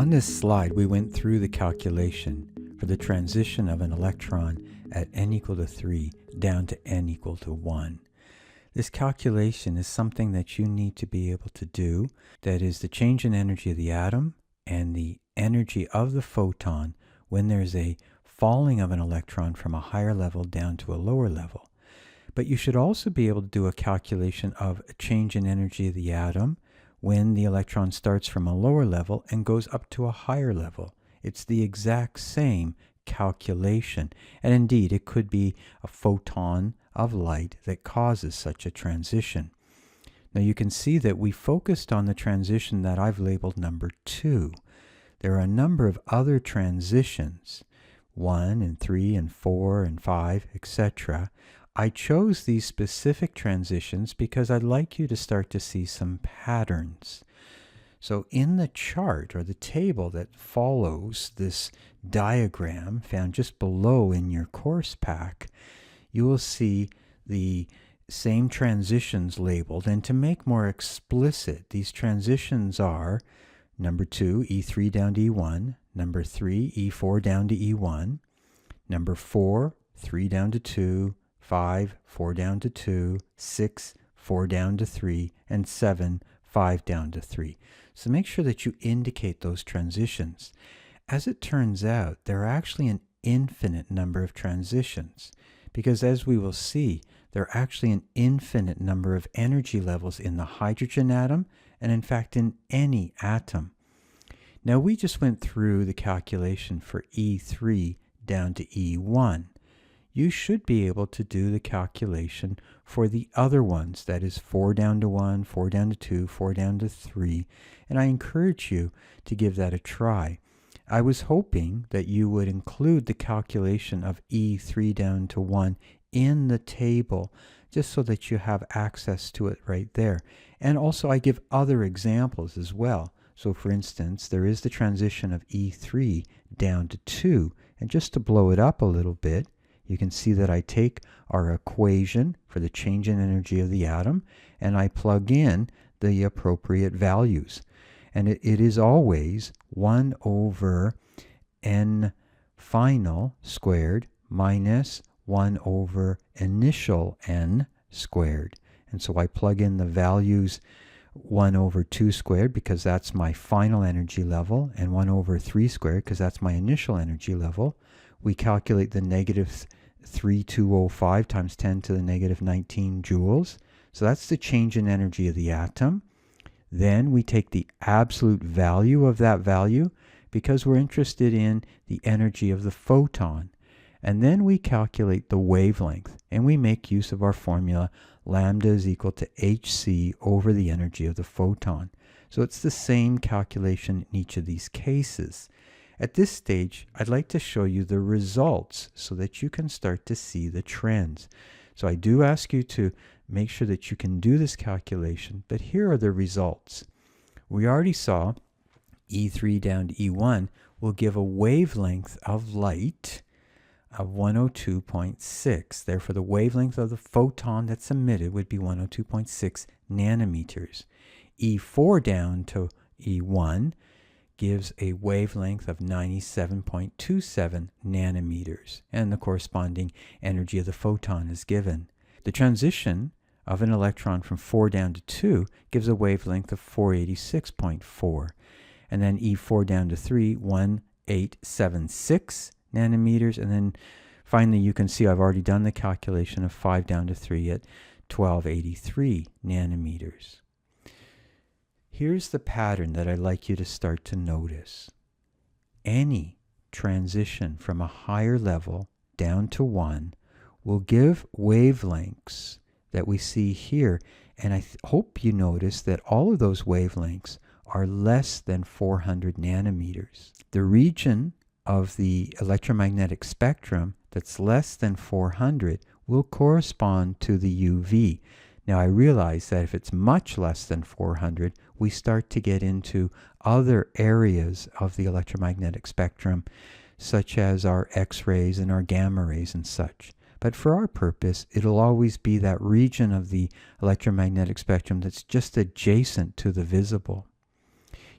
On this slide, we went through the calculation for the transition of an electron at n equal to 3 down to n equal to 1. This calculation is something that you need to be able to do. That is the change in energy of the atom and the energy of the photon when there's a falling of an electron from a higher level down to a lower level. But you should also be able to do a calculation of a change in energy of the atom when the electron starts from a lower level and goes up to a higher level. It's the exact same calculation. And indeed, it could be a photon of light that causes such a transition. Now you can see that we focused on the transition that I've labeled number 2. There are a number of other transitions, 1 and 3 and 4 and 5, etc. I chose these specific transitions because I'd like you to start to see some patterns. So in the chart or the table that follows this diagram found just below in your course pack, you will see the same transitions labeled. And to make more explicit, these transitions are number 2, E3 down to E1, number 3, E4 down to E1, number 4, 3 down to 2, 5, 4 down to 2, 6, 4 down to 3, and 7, 5 down to 3. So make sure that you indicate those transitions. As it turns out, there are actually an infinite number of transitions, because as we will see, there are actually an infinite number of energy levels in the hydrogen atom, and in fact in any atom. Now we just went through the calculation for E3 down to E1. You should be able to do the calculation for the other ones, that is 4 down to 1, 4 down to 2, 4 down to 3, and I encourage you to give that a try. I was hoping that you would include the calculation of E3 down to 1 in the table, just so that you have access to it right there. And also I give other examples as well. So for instance, there is the transition of E3 down to 2, and just to blow it up a little bit, you can see that I take our equation for the change in energy of the atom and I plug in the appropriate values. And it is always 1 over n final squared minus 1 over initial n squared. And so I plug in the values 1 over 2 squared because that's my final energy level, and 1 over 3 squared because that's my initial energy level. We calculate the negative 3205 times 10 to the negative 19 joules. So that's the change in energy of the atom. Then we take the absolute value of that value because we're interested in the energy of the photon. And then we calculate the wavelength, and we make use of our formula lambda is equal to hc over the energy of the photon. So it's the same calculation in each of these cases. At this stage, I'd like to show you the results so that you can start to see the trends. So I do ask you to make sure that you can do this calculation, but here are the results. We already saw E3 down to E1 will give a wavelength of light of 102.6. Therefore, the wavelength of the photon that's emitted would be 102.6 nanometers. E4 down to E1 gives a wavelength of 97.27 nanometers, and the corresponding energy of the photon is given. The transition of an electron from 4 down to 2 gives a wavelength of 486.4, and then E4 down to 3, 1876 nanometers, and then finally you can see I've already done the calculation of 5 down to 3 at 1283 nanometers. Here's the pattern that I'd like you to start to notice. Any transition from a higher level down to 1 will give wavelengths that we see here, and I hope you notice that all of those wavelengths are less than 400 nanometers. The region of the electromagnetic spectrum that's less than 400 will correspond to the UV. Now I realize that if it's much less than 400, we start to get into other areas of the electromagnetic spectrum, such as our X-rays and our gamma rays and such. But for our purpose, it'll always be that region of the electromagnetic spectrum that's just adjacent to the visible.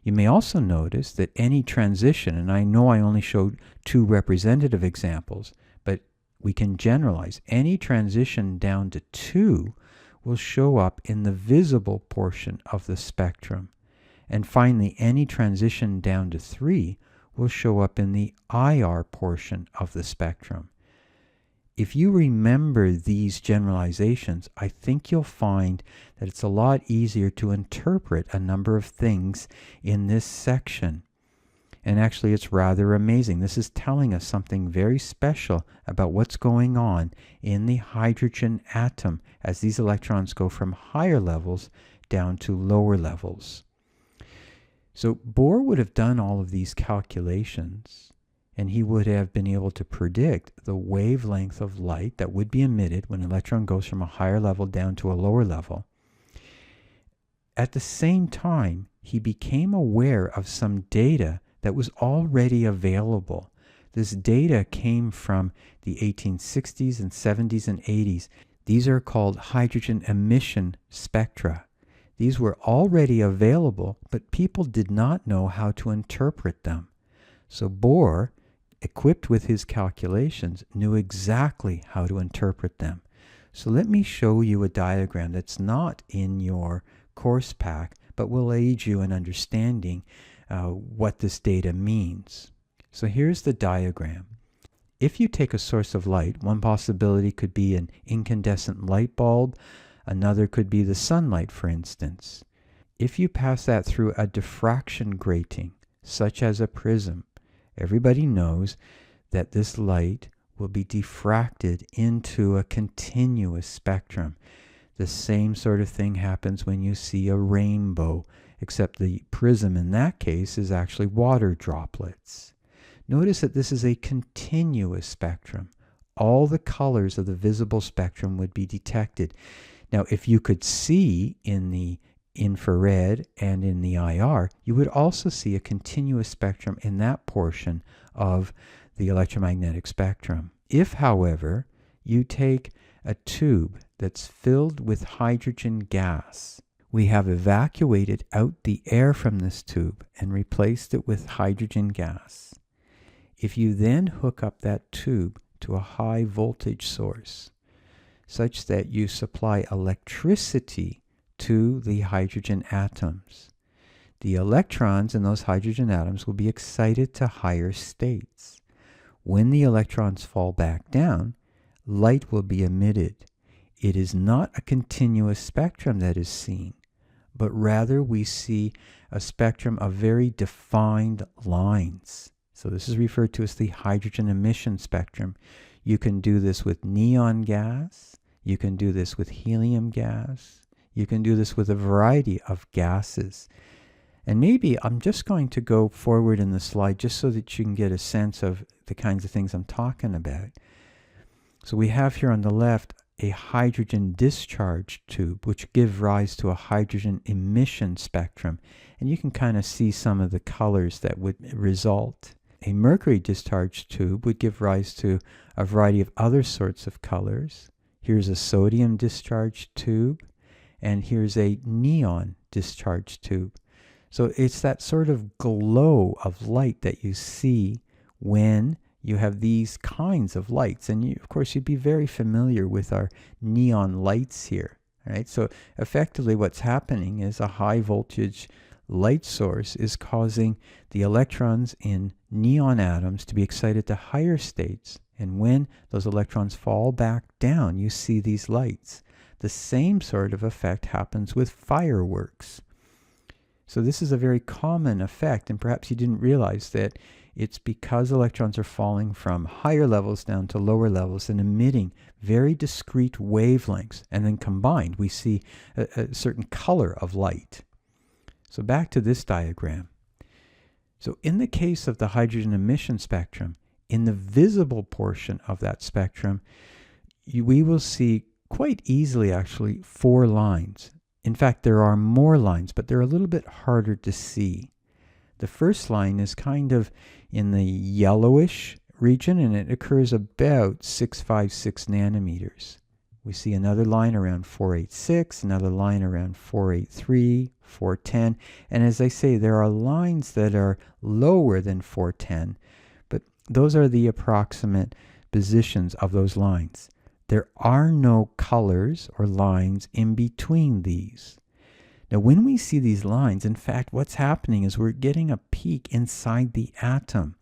You may also notice that any transition, and I know I only showed two representative examples, but we can generalize. Any transition down to 2 will show up in the visible portion of the spectrum. And finally, any transition down to 3 will show up in the IR portion of the spectrum. If you remember these generalizations, I think you'll find that it's a lot easier to interpret a number of things in this section. And actually, it's rather amazing. This is telling us something very special about what's going on in the hydrogen atom as these electrons go from higher levels down to lower levels. So Bohr would have done all of these calculations, and he would have been able to predict the wavelength of light that would be emitted when an electron goes from a higher level down to a lower level. At the same time, he became aware of some data that was already available. This data came from the 1860s and 70s and 80s. These are called hydrogen emission spectra. These were already available, but people did not know how to interpret them. So Bohr, equipped with his calculations, knew exactly how to interpret them. So let me show you a diagram that's not in your course pack, but will aid you in understanding what this data means. So here's the diagram. If you take a source of light, one possibility could be an incandescent light bulb, another could be the sunlight, for instance. If you pass that through a diffraction grating, such as a prism, everybody knows that this light will be diffracted into a continuous spectrum. The same sort of thing happens when you see a rainbow, except the prism in that case is actually water droplets. Notice that this is a continuous spectrum. All the colors of the visible spectrum would be detected. Now, if you could see in the infrared and in the IR, you would also see a continuous spectrum in that portion of the electromagnetic spectrum. If, however, you take a tube that's filled with hydrogen gas, we have evacuated out the air from this tube and replaced it with hydrogen gas. If you then hook up that tube to a high voltage source, such that you supply electricity to the hydrogen atoms, the electrons in those hydrogen atoms will be excited to higher states. When the electrons fall back down, light will be emitted. It is not a continuous spectrum that is seen, but rather we see a spectrum of very defined lines. So this is referred to as the hydrogen emission spectrum. You can do this with neon gas. You can do this with helium gas. You can do this with a variety of gases. And maybe I'm just going to go forward in the slide just so that you can get a sense of the kinds of things I'm talking about. So we have here on the left a hydrogen discharge tube, which gives rise to a hydrogen emission spectrum. And you can kind of see some of the colors that would result. A mercury discharge tube would give rise to a variety of other sorts of colors. Here's a sodium discharge tube, and here's a neon discharge tube. So it's that sort of glow of light that you see when you have these kinds of lights. And you, of course, you'd be very familiar with our neon lights here, right? So effectively what's happening is a high voltage light source is causing the electrons in neon atoms to be excited to higher states. And when those electrons fall back down, you see these lights. The same sort of effect happens with fireworks. So this is a very common effect, and perhaps you didn't realize that it's because electrons are falling from higher levels down to lower levels and emitting very discrete wavelengths, and then combined we see a certain color of light. So back to this diagram. So in the case of the hydrogen emission spectrum, in the visible portion of that spectrum, we will see quite easily actually 4 lines. In fact, there are more lines, but they're a little bit harder to see. The first line is kind of in the yellowish region, and it occurs about 656 nanometers. We see another line around 486, another line around 483, 410. And as I say, there are lines that are lower than 410, but those are the approximate positions of those lines. There are no colors or lines in between these. Now, when we see these lines, in fact, what's happening is we're getting a peak inside the atom,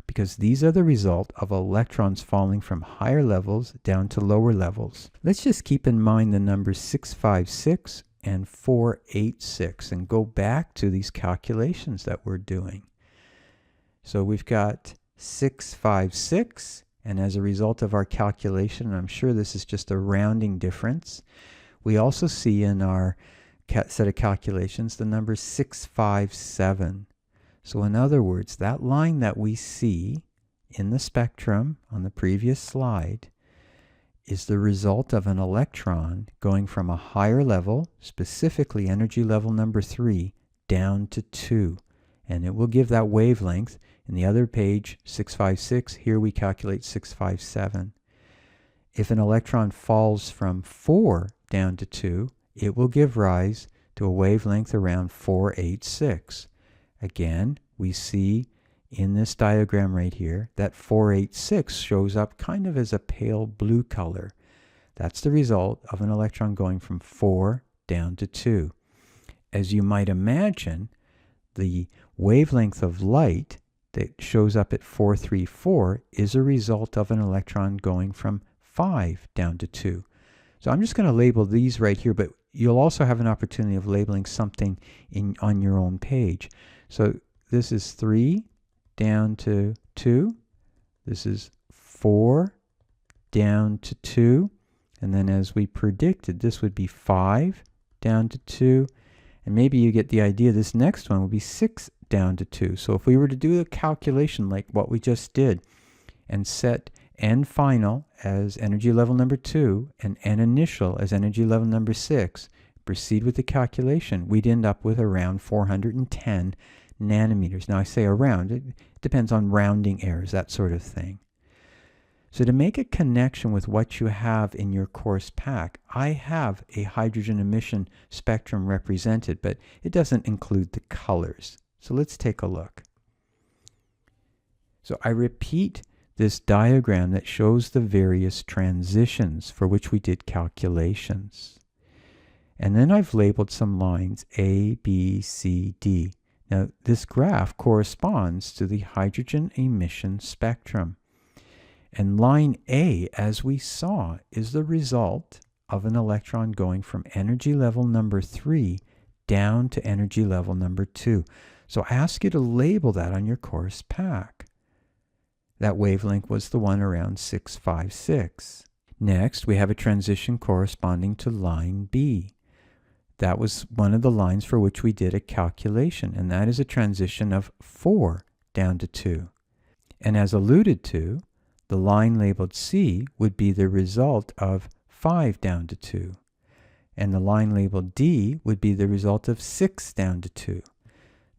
because these are the result of electrons falling from higher levels down to lower levels. Let's just keep in mind the numbers 656 and 486 and go back to these calculations that we're doing. So we've got 656, and as a result of our calculation, and I'm sure this is just a rounding difference, we also see in our set of calculations the number 657. So in other words, that line that we see in the spectrum on the previous slide is the result of an electron going from a higher level, specifically energy level number 3, down to 2. And it will give that wavelength. In the other page, 656, here we calculate 657. If an electron falls from 4 down to 2, it will give rise to a wavelength around 486. Again, we see in this diagram right here that 486 shows up kind of as a pale blue color. That's the result of an electron going from 4 down to 2. As you might imagine, the wavelength of light that shows up at 434 is a result of an electron going from 5 down to 2. So I'm just going to label these right here, but you'll also have an opportunity of labeling something on your own page. So this is 3 down to 2. This is 4 down to 2. And then as we predicted, this would be 5 down to 2. And maybe you get the idea this next one will be 6 down to 2. So if we were to do a calculation like what we just did and set N final as energy level number 2 and N initial as energy level number 6, proceed with the calculation, we'd end up with around 410 nanometers. Now I say around, it depends on rounding errors, that sort of thing. So to make a connection with what you have in your course pack, I have a hydrogen emission spectrum represented, but it doesn't include the colors. So let's take a look. So I repeat this diagram that shows the various transitions for which we did calculations. And then I've labeled some lines A, B, C, D. Now this graph corresponds to the hydrogen emission spectrum. And line A, as we saw, is the result of an electron going from energy level number 3 down to energy level number 2. So I ask you to label that on your course pack. That wavelength was the one around 656. Next, we have a transition corresponding to line B. That was one of the lines for which we did a calculation, and that is a transition of 4 down to 2. And as alluded to, the line labeled C would be the result of 5 down to 2. And the line labeled D would be the result of 6 down to 2.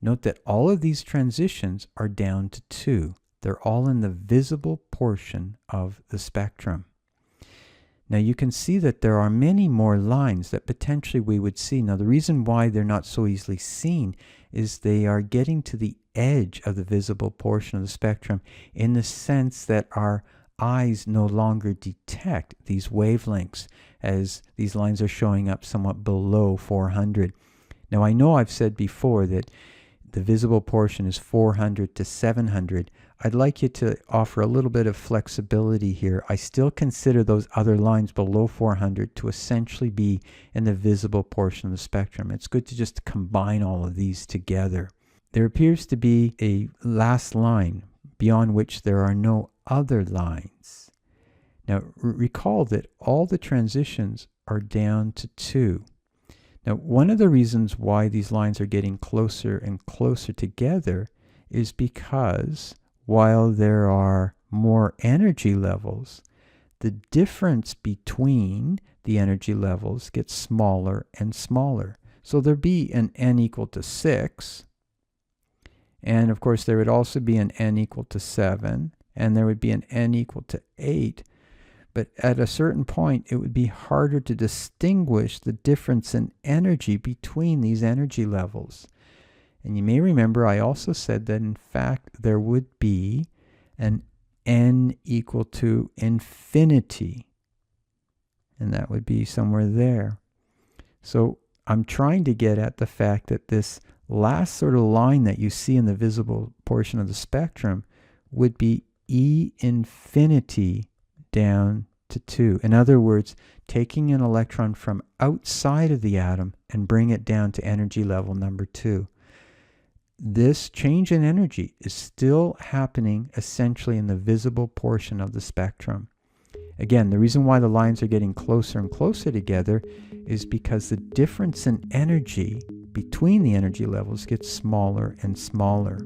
Note that all of these transitions are down to 2. They're all in the visible portion of the spectrum. Now you can see that there are many more lines that potentially we would see. Now the reason why they're not so easily seen is they are getting to the edge of the visible portion of the spectrum in the sense that our eyes no longer detect these wavelengths as these lines are showing up somewhat below 400. Now I know I've said before that the visible portion is 400 to 700. I'd like you to offer a little bit of flexibility here. I still consider those other lines below 400 to essentially be in the visible portion of the spectrum. It's good to just combine all of these together. There appears to be a last line beyond which there are no other lines. Now recall that all the transitions are down to 2. Now one of the reasons why these lines are getting closer and closer together is because while there are more energy levels, the difference between the energy levels gets smaller and smaller. So there'd be an N equal to 6, and of course there would also be an N equal to 7, and there would be an N equal to 8. But at a certain point, it would be harder to distinguish the difference in energy between these energy levels. And you may remember I also said that in fact there would be an n equal to infinity. And that would be somewhere there. So I'm trying to get at the fact that this last sort of line that you see in the visible portion of the spectrum would be E infinity down to 2. In other words, taking an electron from outside of the atom and bring it down to energy level number 2. This change in energy is still happening essentially in the visible portion of the spectrum. Again, the reason why the lines are getting closer and closer together is because the difference in energy between the energy levels gets smaller and smaller.